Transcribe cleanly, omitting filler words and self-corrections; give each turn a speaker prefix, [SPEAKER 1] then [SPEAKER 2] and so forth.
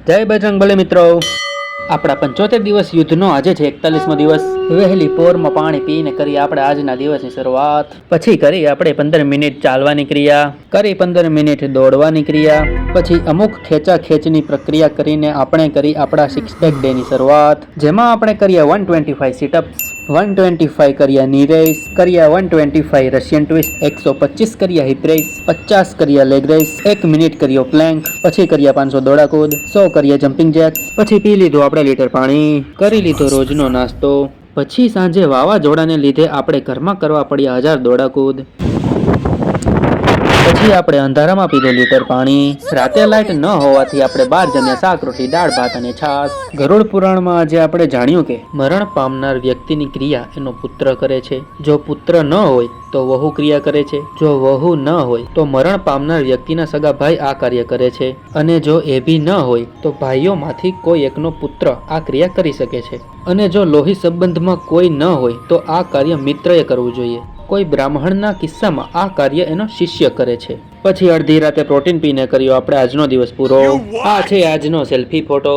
[SPEAKER 1] જય બજરંગબલી મિત્રો, આપણા 75 દિવસ યુદ્ધનો આજે છે 41મો દિવસ। વહેલી પોરમાં પાણી પીને કરી આપણે આજના દિવસની શરૂઆત। પછી કરી આપણે 15 મિનિટ ચાલવાની ક્રિયા, કરી 15 મિનિટ દોડવાની ક્રિયા, પછી અમુક ખેંચા ખેંચની પ્રક્રિયા કરીને આપણે કરી આપણા 6 પેક ડેની શરૂઆત, જેમાં આપણે કર્યા 125 સિટઅપ્સ, 125 કર્યા ની રેસ, કર્યા 125 રશિયન ટ્વિસ્ટ, 125 કર્યા હિપ રેસ, 50 કર્યા લેગ રેસ, 1 મિનિટ કર્યો પ્લેન્ક, પછી કર્યા 500 દોડાકૂદ, 100 કર્યા જમ્પિંગ જેક્સ, પછી પી લીધું આપણે લીટર પાણી, કરી લીધો રોજનો નાસ્તો, પછી સાંજે વાવાઝોડાને લીધે આપણે ઘરમાં કરવા પડ્યા 1000 દોડાકૂદ, પછી આપણે અંધારામાં પીધું લીટર પાણી, રાતે લાઇટ ન હોવાથી આપણે 12 જમ્યા શાક રોટલી દાળ ભાત અને છાશ। ગરુડ પુરાણમાં આજે આપણે જાણ્યું કે મરણ પામનાર વ્યક્તિની ક્રિયા એનો પુત્ર કરે છે। જો પુત્ર ન હોય તો વહુ ક્રિયા કરે છે, જો વહુ ન હોય તો મરણ પામનાર વ્યક્તિના સગા ભાઈ આ કાર્ય કરે છે, અને જો એ બી ન હોય તો ભાઈઓમાંથી કોઈ એકનો પુત્ર આ ક્રિયા કરી શકે છે, અને જો લોહી સંબંધમાં કોઈ ન હોય તો આ કાર્ય મિત્રએ કરવું જોઈએ। કોઈ બ્રાહ્મણના કિસ્સામાં આ કાર્ય એનો શિષ્ય કરે છે। પછી અડધી રાતે પ્રોટીન પીને કર્યો આપણે આજનો દિવસ પૂરો। આ છે આજનો સેલ્ફી ફોટો।